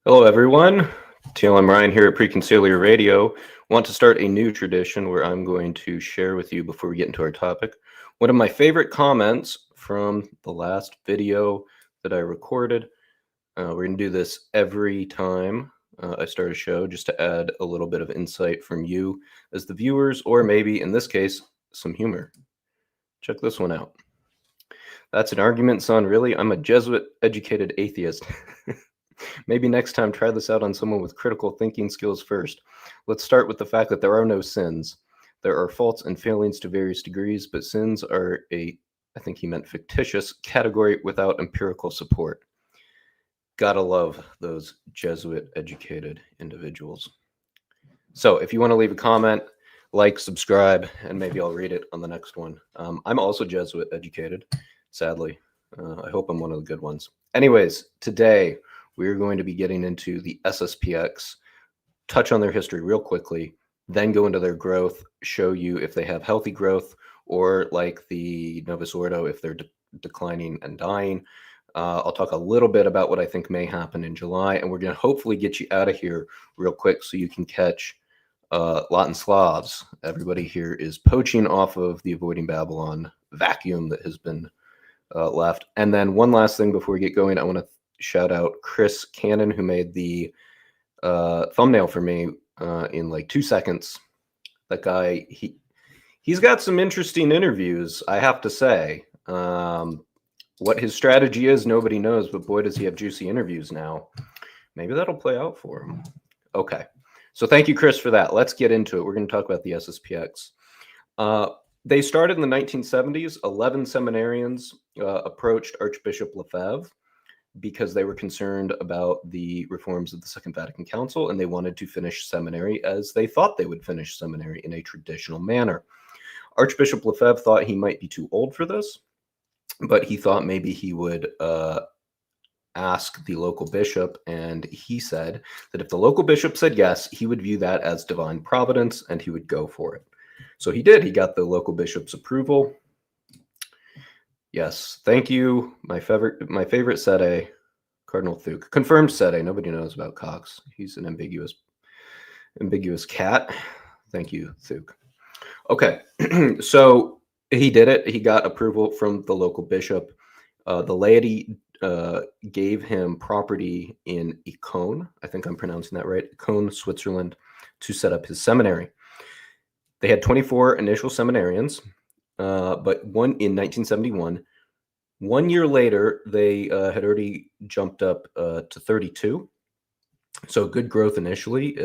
Hello, everyone. TLM Ryan here at Pre-Conciliar Radio. Want to start a new tradition where I'm going to share with you, before we get into our topic, one of my favorite comments from the last video that I recorded. We're going to do this every time I start a show, just to add a little bit of insight from you as the viewers, or maybe, in this case, some humor. Check this one out. That's an argument, son. Really? I'm a Jesuit-educated atheist. Maybe next time try this out on someone with critical thinking skills first. Let's start with the fact that there are no sins. There are faults and failings to various degrees, but sins are I think he meant fictitious, category without empirical support. Gotta love those Jesuit-educated individuals. So if you want to leave a comment, like, subscribe, and maybe I'll read it on the next one. I'm also Jesuit-educated, sadly. I hope I'm one of the good ones. Anyways, today, we're going to be getting into the SSPX, touch on their history real quickly, then go into their growth, show you if they have healthy growth, or like the Novus Ordo, if they're declining and dying. I'll talk a little bit about what I think may happen in July, and we're going to hopefully get you out of here real quick so you can catch Latin Slavs. Everybody here is poaching off of the Avoiding Babylon vacuum that has been left. And then one last thing before we get going, I want to shout out Chris Cannon, who made the thumbnail for me in like 2 seconds. That guy, he's got some interesting interviews, I have to say. What his strategy is, nobody knows, but boy, does he have juicy interviews now. Maybe that'll play out for him. Okay, so thank you, Chris, for that. Let's get into it. We're going to talk about the SSPX. They started in the 1970s. 11 seminarians approached Archbishop Lefebvre because they were concerned about the reforms of the Second Vatican Council, and they wanted to finish seminary as they thought they would finish seminary, in a traditional manner. Archbishop Lefebvre thought he might be too old for this, but he thought maybe he would ask the local bishop, and he said that if the local bishop said yes, he would view that as divine providence, and he would go for it. So he did. He got the local bishop's approval. Yes, thank you. My favorite sede, Cardinal Thuc. Confirmed sede. Nobody knows about Cox. He's an ambiguous cat. Thank you, Thuc. Okay, so he did it. He got approval from the local bishop. The laity gave him property in Icone. I think I'm pronouncing that right. Icone, Switzerland, to set up his seminary. They had 24 initial seminarians. But in 1971, 1 year later, they had already jumped up to 32. So good growth initially.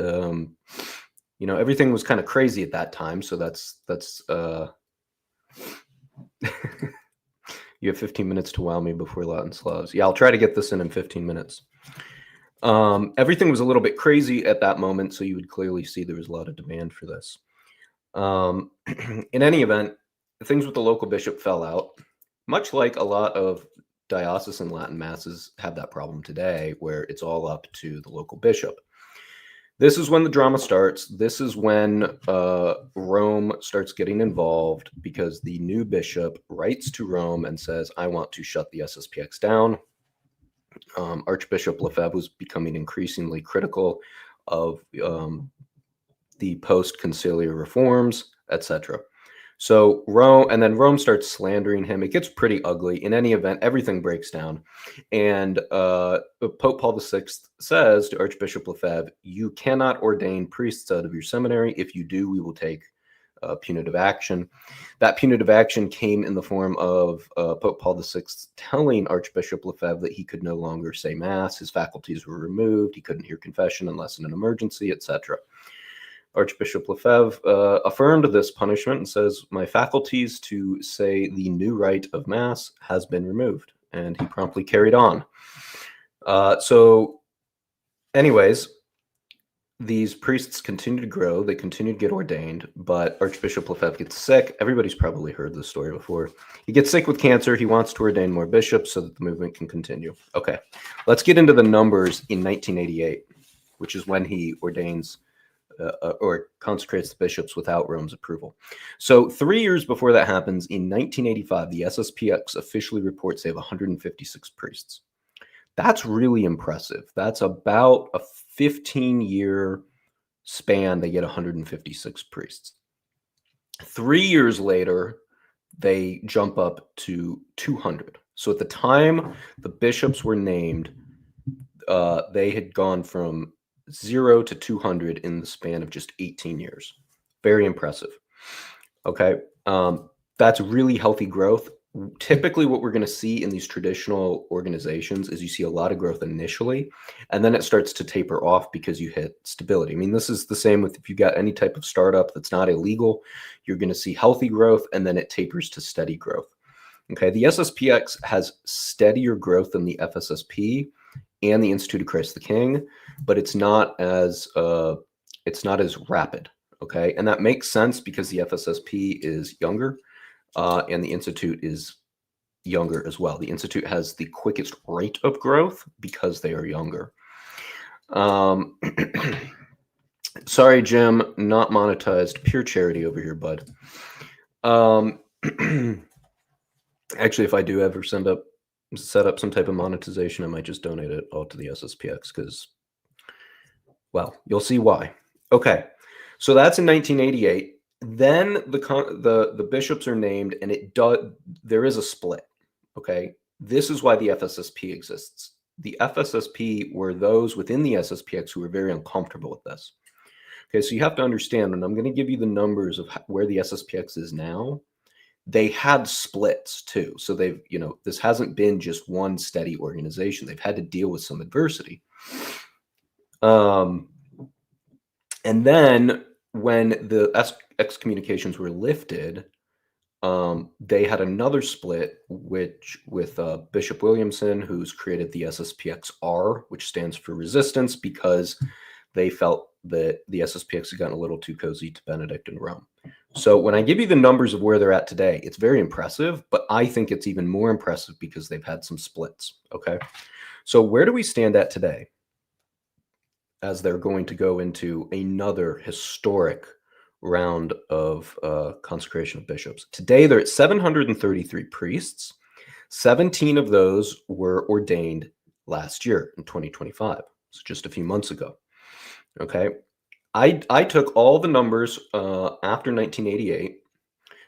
Everything was kind of crazy at that time. So that's you have 15 minutes to wow me before Latin Slavs. Yeah, I'll try to get this in 15 minutes. Everything was a little bit crazy at that moment, so you would clearly see there was a lot of demand for this. In any event, things with the local bishop fell out, much like a lot of diocesan Latin masses have that problem today, where it's all up to the local bishop. This is when the drama starts. This is when Rome starts getting involved, because the new bishop writes to Rome and says, I want to shut the SSPX down. Archbishop Lefebvre was becoming increasingly critical of the post-conciliar reforms, etc. So Rome starts slandering him. It gets pretty ugly. In any event, everything breaks down. And Pope Paul VI says to Archbishop Lefebvre, you cannot ordain priests out of your seminary. If you do, we will take punitive action. That punitive action came in the form of Pope Paul VI telling Archbishop Lefebvre that he could no longer say Mass. His faculties were removed. He couldn't hear confession unless in an emergency, etc. Archbishop Lefebvre affirmed this punishment and says, "My faculties to say the new rite of Mass has been removed," and he promptly carried on. So anyways, these priests continue to grow. They continue to get ordained, but Archbishop Lefebvre gets sick. Everybody's probably heard this story before. He gets sick with cancer. He wants to ordain more bishops so that the movement can continue. Okay, let's get into the numbers in 1988, which is when he ordains or consecrates the bishops without Rome's approval. So 3 years before that happens, in 1985, the SSPX officially reports they have 156 priests. That's really impressive. That's about a 15-year span. They get 156 priests. 3 years later, they jump up to 200. So at the time the bishops were named, they had gone from 0 to 200 in the span of just 18 years. Very impressive. Okay. That's really healthy growth. Typically what we're going to see in these traditional organizations is you see a lot of growth initially, and then it starts to taper off because you hit stability. I mean, this is the same with if you got any type of startup that's not illegal, you're going to see healthy growth and then it tapers to steady growth. Okay. The SSPX has steadier growth than the FSSP and the Institute of Christ the King, but it's not as rapid. Okay. And that makes sense because the FSSP is younger. And the Institute is younger as well. The Institute has the quickest rate of growth because they are younger. Sorry, Jim, not monetized. Pure charity over here, bud. Actually, if I do ever set up some type of monetization, I might just donate it all to the SSPX because, well, you'll see why. Okay, so that's in 1988. Then the bishops are named, and there is a split. Okay, this is why the FSSP exists. The FSSP were those within the SSPX who were very uncomfortable with this. Okay, so you have to understand, and I'm going to give you the numbers of where the SSPX is now. They had splits too, so they've this hasn't been just one steady organization. They've had to deal with some adversity. And then when the excommunications were lifted, they had another split, with Bishop Williamson, who's created the SSPX-R, which stands for resistance, because they felt that the SSPX had gotten a little too cozy to Benedict and Rome. So when I give you the numbers of where they're at today, it's very impressive, but I think it's even more impressive because they've had some splits. Okay, so where do we stand at today, as they're going to go into another historic round of consecration of bishops? Today, they're at 733 priests. 17 of those were ordained last year in 2025, so just a few months ago. Okay, I took all the numbers after 1988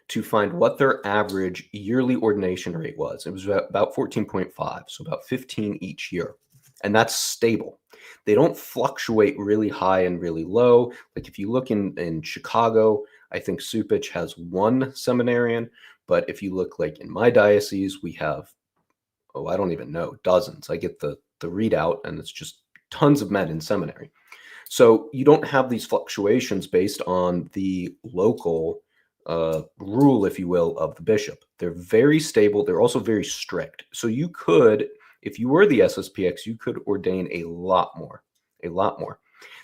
to find what their average yearly ordination rate was. It was about 14.5, so about 15 each year, and that's stable. They don't fluctuate really high and really low. Like if you look in Chicago, I think Supich has one seminarian, but if you look like in my diocese, we have, I don't even know, dozens. I get the readout, and it's just tons of men in seminary. So you don't have these fluctuations based on the local rule, if you will, of the bishop. They're very stable. They're also very strict. So you could, if you were the SSPX, you could ordain a lot more.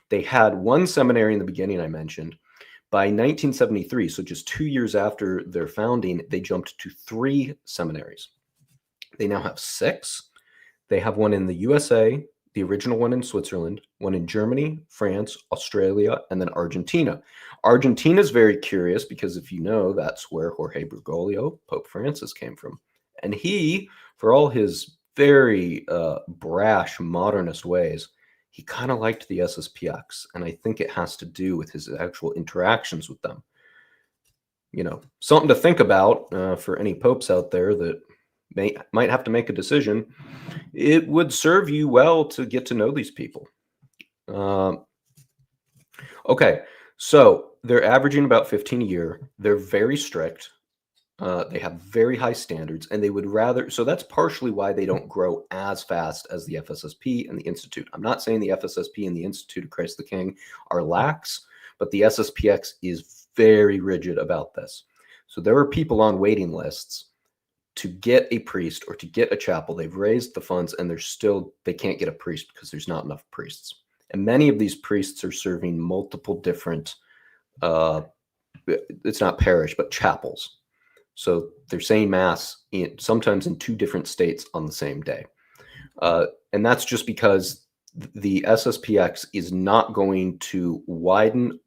They had one seminary in the beginning I mentioned. By 1973, so just 2 years after their founding, they jumped to 3 seminaries. They now have 6. They have one in the USA, the original one in Switzerland, one in Germany, France, Australia, and then Argentina. Argentina is very curious because, if you know, that's where Jorge Bergoglio, Pope Francis, came from. And he, for all his very brash modernist ways, he kind of liked the SSPX. And I think it has to do with his actual interactions with them. Something to think about for any popes out there that might have to make a decision. It would serve you well to get to know these people. Okay, So they're averaging about 15 a year. They're very strict. They have very high standards, and they would rather. So that's partially why they don't grow as fast as the FSSP and the Institute. I'm not saying the FSSP and the Institute of Christ the King are lax, but the SSPX is very rigid about this. So there are people on waiting lists to get a priest or to get a chapel. They've raised the funds, and they can't get a priest because there's not enough priests. And many of these priests are serving multiple different, it's not parish, but chapels. So they're saying mass sometimes in 2 different states on the same day. And that's just because the SSPX is not going to widen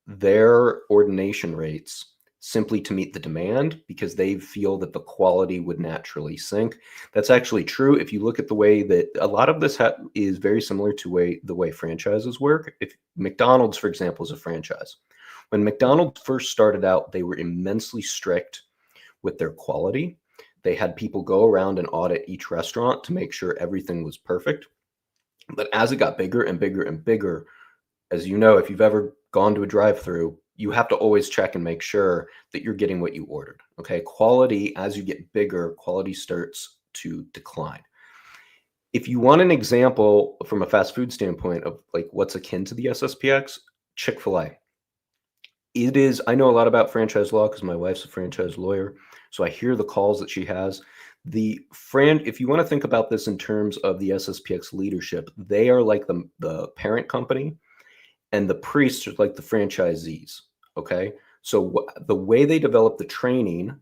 their ordination rates simply to meet the demand, because they feel that the quality would naturally sink. That's actually true. If you look at the way that a lot of this is very similar to the way franchises work. If McDonald's, for example, is a franchise. When McDonald's first started out, they were immensely strict with their quality. They had people go around and audit each restaurant to make sure everything was perfect. But as it got bigger and bigger and bigger, as you know, if you've ever gone to a drive-through, you have to always check and make sure that you're getting what you ordered. Okay. Quality, as you get bigger, quality starts to decline. If you want an example from a fast food standpoint of like what's akin to the SSPX, Chick-fil-A. It is, I know a lot about franchise law because my wife's a franchise lawyer. So I hear the calls that she has. If you want to think about this in terms of the SSPX leadership, they are like the parent company, and the priests are like the franchisees. Okay. So the way they develop the training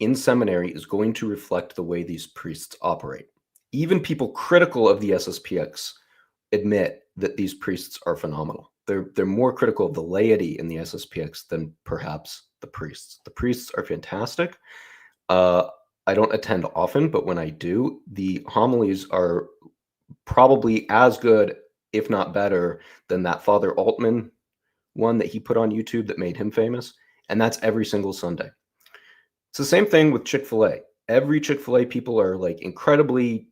in seminary is going to reflect the way these priests operate. Even people critical of the SSPX admit that these priests are phenomenal. They're more critical of the laity in the SSPX than perhaps the priests. The priests are fantastic. I don't attend often, but when I do, the homilies are probably as good, if not better, than that Father Altman one that he put on YouTube that made him famous. And that's every single Sunday. It's the same thing with Chick-fil-A. Every Chick-fil-A people are like incredibly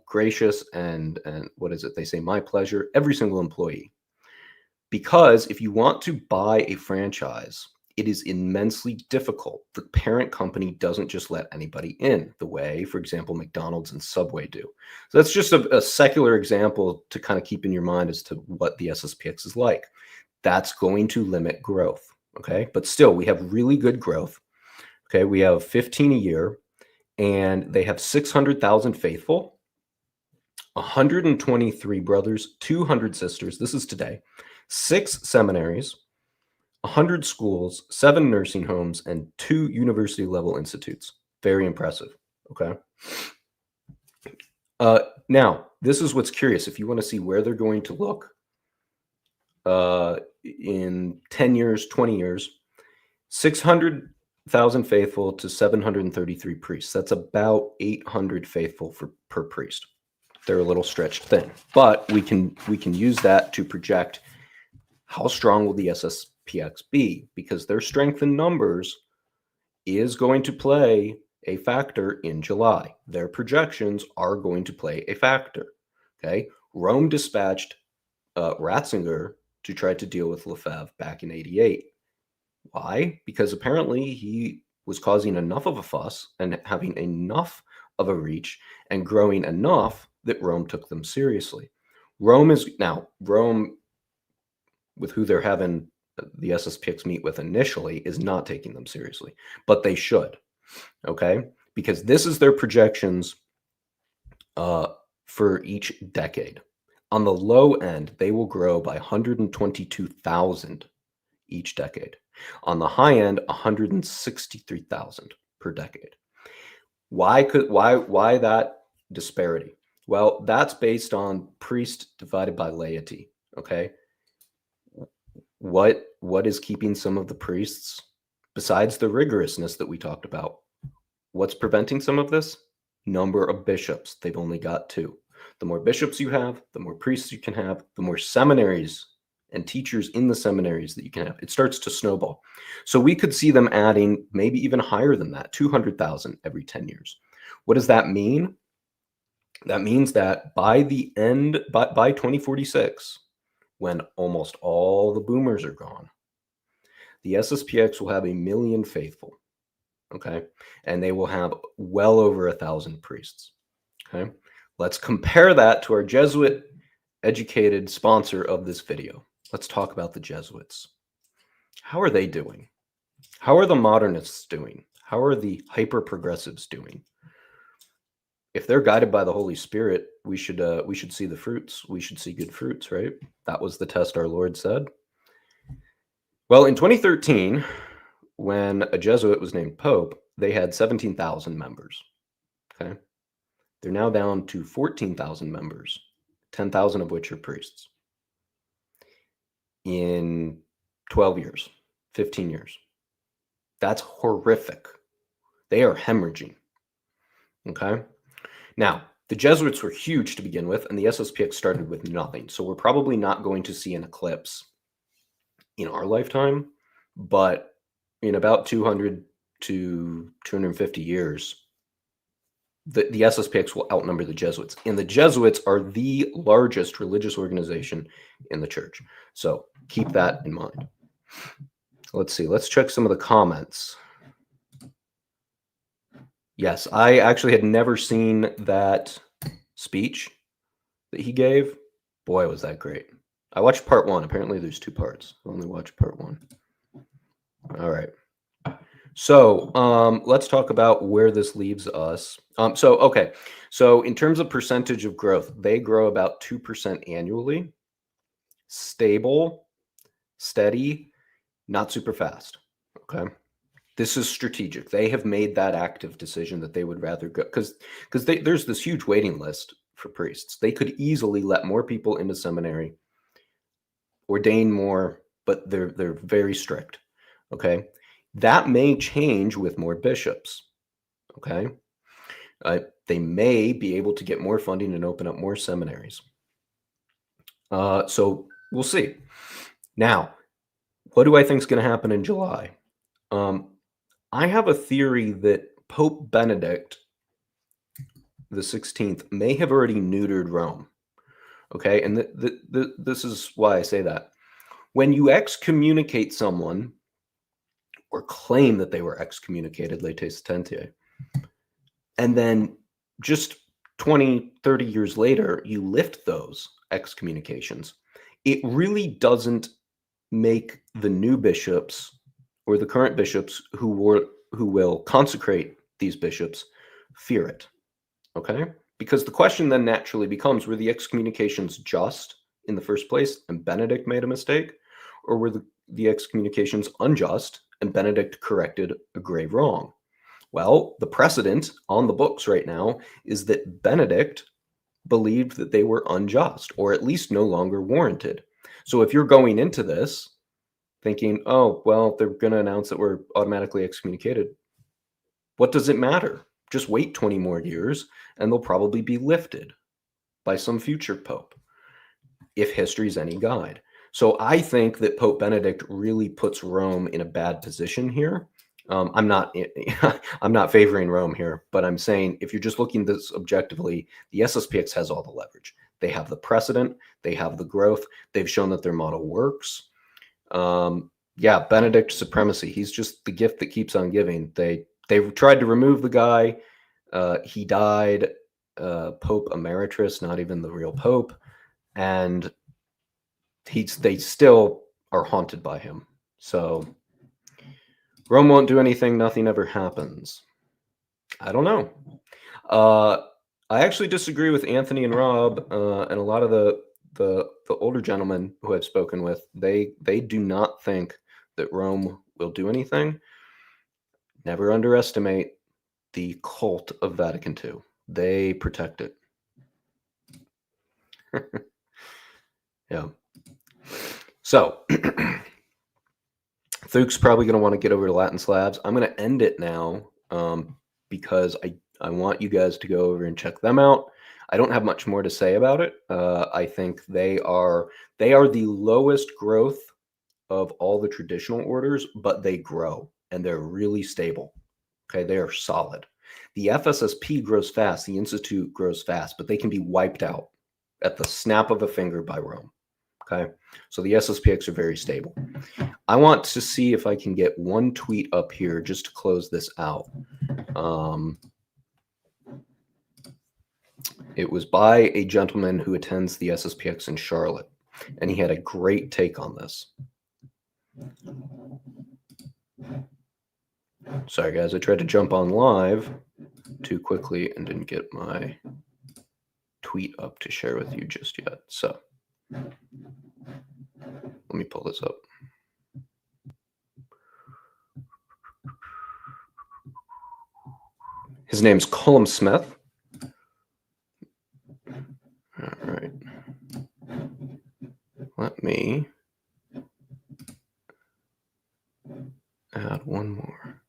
gracious and what is it? They say, my pleasure, every single employee. Because if you want to buy a franchise, it is immensely difficult. The parent company doesn't just let anybody in the way, for example, McDonald's and Subway do. So that's just a secular example to kind of keep in your mind as to what the SSPX is like. That's going to limit growth. Okay. But still, we have really good growth. Okay. We have 15 a year, and they have 600,000 faithful, 123 brothers, 200 sisters. This is today. 6 seminaries, 100 schools, 7 nursing homes, and 2 university-level institutes. Very impressive. Okay. Now, this is what's curious. If you want to see where they're going to look in 10 years, 20 years, 600,000 faithful to 733 priests. That's about 800 faithful per priest. They're a little stretched thin, but we can use that to project how strong will the SSPX be, because their strength in numbers is going to play a factor in July. Their projections are going to play a factor. Okay. Rome dispatched Ratzinger to try to deal with Lefebvre back in 88. Why? Because apparently he was causing enough of a fuss and having enough of a reach and growing enough that Rome took them seriously. Rome, with who they're having the SSPX meet with initially, is not taking them seriously, but they should. Okay. Because this is their projections for each decade. On the low end, they will grow by 122,000 each decade. On the high end, 163,000 per decade. Why that disparity? Well, that's based on priest divided by laity. Okay. What is keeping some of the priests, besides the rigorousness that we talked about? What's preventing some of this? Number of bishops. They've only got 2. The more bishops you have, the more priests you can have, the more seminaries and teachers in the seminaries that you can have. It starts to snowball. So we could see them adding maybe even higher than that, 200,000 every 10 years. What does that mean? That means that by the end, by 2046, when almost all the boomers are gone. The SSPX will have 1 million faithful, okay? And they will have well over 1,000 priests, okay? Let's compare that to our Jesuit educated sponsor of this video. Let's talk about the Jesuits. How are they doing? How are the modernists doing? How are the hyper-progressives doing? If they're guided by the Holy Spirit, we should see the fruits. We should see good fruits, right? That was the test our Lord said. Well, in 2013, when a Jesuit was named Pope, they had 17,000 members. Okay, they're now down to 14,000 members, 10,000 of which are priests. In 12 years, 15 years. That's horrific. They are hemorrhaging. Okay. Now, the Jesuits were huge to begin with, and the SSPX started with nothing. So we're probably not going to see an eclipse in our lifetime, but in about 200 to 250 years, the SSPX will outnumber the Jesuits. And the Jesuits are the largest religious organization in the church. So keep that in mind. Let's see. Let's check some of the comments. Yes, I actually had never seen that speech that he gave. Boy, was that great. I watched part 1. Apparently there's 2 parts. I only watched part 1. All right. So let's talk about where this leaves us. Okay. So in terms of percentage of growth, they grow about 2% annually. Stable, steady, not super fast. Okay. This is strategic. They have made that active decision that they would rather go because there's this huge waiting list for priests. They could easily let more people into seminary, ordain more, but they're very strict. Okay, that may change with more bishops. Okay, they may be able to get more funding and open up more seminaries. So we'll see. Now, what do I think is going to happen in July? I have a theory that Pope Benedict the 16th may have already neutered Rome. Okay, and this is why I say that. When you excommunicate someone or claim that they were excommunicated, lete sententiae, and then just 20, 30 years later, you lift those excommunications, it really doesn't make the new bishops or the current bishops who will consecrate these bishops fear it. Okay? Because the question then naturally becomes, were the excommunications just in the first place and Benedict made a mistake? Or were the excommunications unjust and Benedict corrected a grave wrong? Well, the precedent on the books right now is that Benedict believed that they were unjust or at least no longer warranted. So if you're going into this thinking, oh, well, they're going to announce that we're automatically excommunicated, what does it matter? Just wait 20 more years and they'll probably be lifted by some future pope, if history's any guide. So I think that Pope Benedict really puts Rome in a bad position here. I'm not favoring Rome here, but I'm saying if you're just looking at this objectively, the SSPX has all the leverage. They have the precedent, they have the growth, they've shown that their model works. Yeah, Benedict supremacy. He's just the gift that keeps on giving. They tried to remove the guy. He died, Pope Emeritus, not even the real Pope, and they still are haunted by him. So Rome won't do anything. Nothing ever happens. I don't know. I actually disagree with Anthony and Rob and a lot of the older gentlemen who I've spoken with. They do not think that Rome will do anything. Never underestimate the cult of Vatican II. They protect it. Yeah. So Thuke's probably going to want to get over to Latin Slabs. I'm going to end it now because I want you guys to go over and check them out. I don't have much more to say about it. I think they are the lowest growth of all the traditional orders, but they grow and they're really stable. Okay, they are solid. The FSSP grows fast, the Institute grows fast, but they can be wiped out at the snap of a finger by Rome. Okay, so the SSPX are very stable. I want to see if I can get one tweet up here just to close this out. It was by a gentleman who attends the SSPX in Charlotte, and he had a great take on this. Sorry, guys, I tried to jump on live too quickly and didn't get my tweet up to share with you just yet. So let me pull this up. His name's Colum Smith. All right. Let me add one more.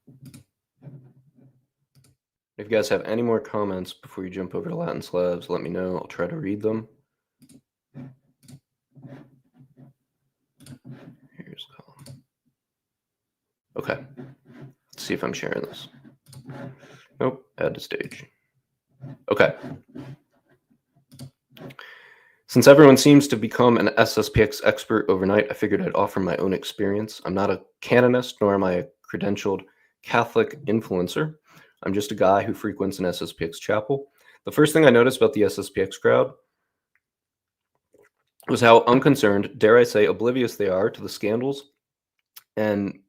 If you guys have any more comments before you jump over to Latin Slabs, let me know. I'll try to read them. Here's Colum. Okay. Let's see if I'm sharing this. Nope. Add to stage. Okay. Since everyone seems to become an SSPX expert overnight, I figured I'd offer my own experience. I'm not a canonist, nor am I a credentialed Catholic influencer. I'm just a guy who frequents an SSPX chapel. The first thing I noticed about the SSPX crowd was how unconcerned, dare I say, oblivious they are to the scandals and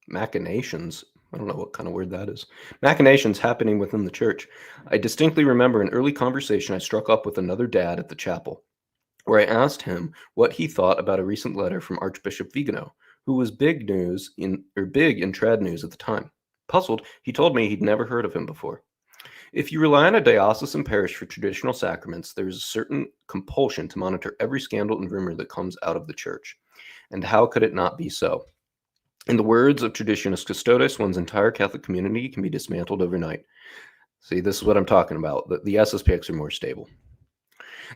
machinations. I don't know what kind of word that is. Machinations happening within the church. I distinctly remember an early conversation I struck up with another dad at the chapel, where I asked him what he thought about a recent letter from Archbishop Vigano, who was big in trad news at the time. Puzzled, he told me he'd never heard of him before. If you rely on a diocesan parish for traditional sacraments, there is a certain compulsion to monitor every scandal and rumor that comes out of the church. And how could it not be so? In the words of Traditionis Custodes, one's entire Catholic community can be dismantled overnight. See, this is what I'm talking about. The SSPX are more stable.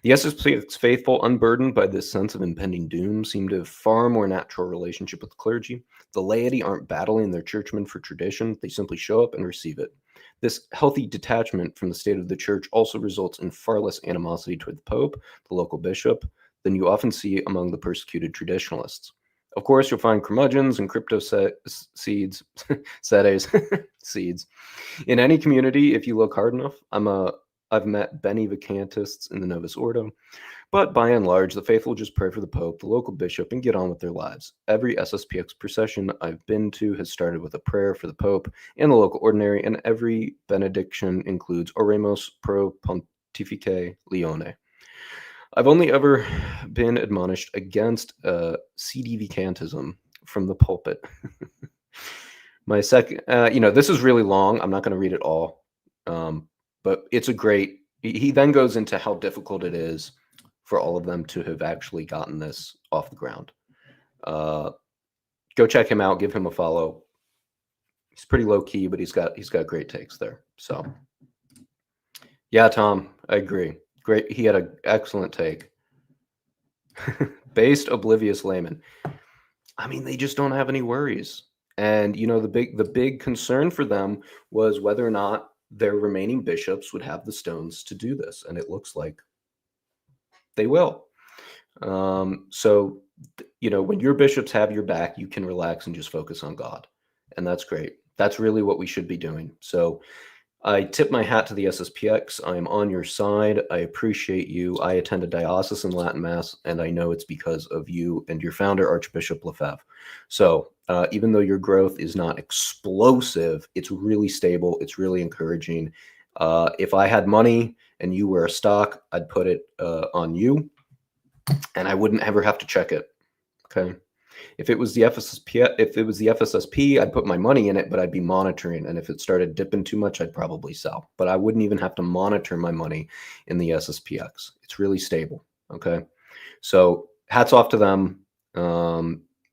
The SSPX faithful, unburdened by this sense of impending doom, seem to have far more natural relationship with the clergy. The laity aren't battling their churchmen for tradition. They simply show up and receive it. This healthy detachment from the state of the church also results in far less animosity toward the Pope, the local bishop, than you often see among the persecuted traditionalists. Of course, you'll find curmudgeons and crypto seeds, seeds. In any community, if you look hard enough, I've met Beni Vacantists in the Novus Ordo, but by and large, the faithful just pray for the Pope, the local bishop, and get on with their lives. Every SSPX procession I've been to has started with a prayer for the Pope and the local ordinary, and every benediction includes Oremus pro Pontifice Leone. I've only ever been admonished against CD Vacantism from the pulpit. My second, this is really long. I'm not going to read it all, but it's a great. He then goes into how difficult it is for all of them to have actually gotten this off the ground. Go check him out. Give him a follow. He's pretty low key, but he's got great takes there. So, yeah, Tom, I agree. Great. He had an excellent take. Based oblivious layman. I mean, they just don't have any worries. And, the big concern for them was whether or not their remaining bishops would have the stones to do this. And it looks like they will. So, when your bishops have your back, you can relax and just focus on God. And that's great. That's really what we should be doing. So I tip my hat to the SSPX. I'm on your side. I appreciate you. I attend a diocesan Latin Mass, and I know it's because of you and your founder, Archbishop Lefebvre. So even though your growth is not explosive, it's really stable. It's really encouraging. If I had money and you were a stock, I'd put it on you, and I wouldn't ever have to check it. Okay. If it was the FSSP, I'd put my money in it, but I'd be monitoring. And if it started dipping too much, I'd probably sell. But I wouldn't even have to monitor my money in the SSPX. It's really stable. Okay. So hats off to them.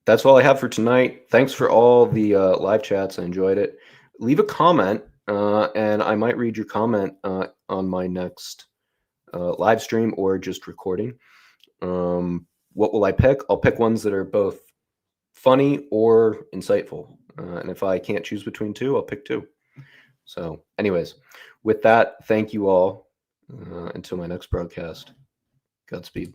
That's all I have for tonight. Thanks for all the live chats. I enjoyed it. Leave a comment, and I might read your comment on my next live stream or just recording. What will I pick? I'll pick ones that are both funny or insightful. And if I can't choose between two, I'll pick two. So anyways, with that, thank you all. Until my next broadcast, Godspeed.